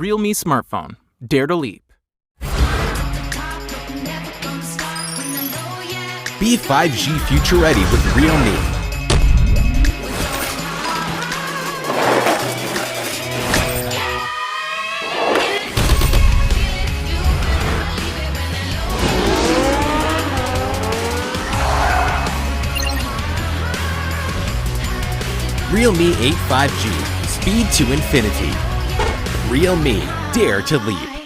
Realme smartphone. Dare to leap. Be 5G future ready with Realme. Realme 8 5G. Speed to infinity. Realme. Dare to leap.